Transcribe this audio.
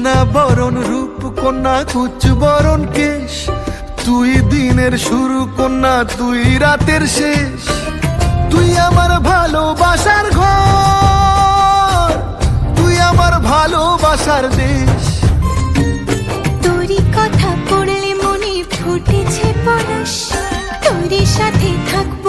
সোনা বরণ রূপ কন্যা কুচ বরণ কেশ, তুই দিনের শুরু কন্যা তুই রাতের শেষ। তুই আমার ভালোবাসার ঘর, তুই আমার ভালোবাসার দেশ। তোরই কথা পড়লে মনে ফুটেছে পরশ, তোরই সাথে থাকবো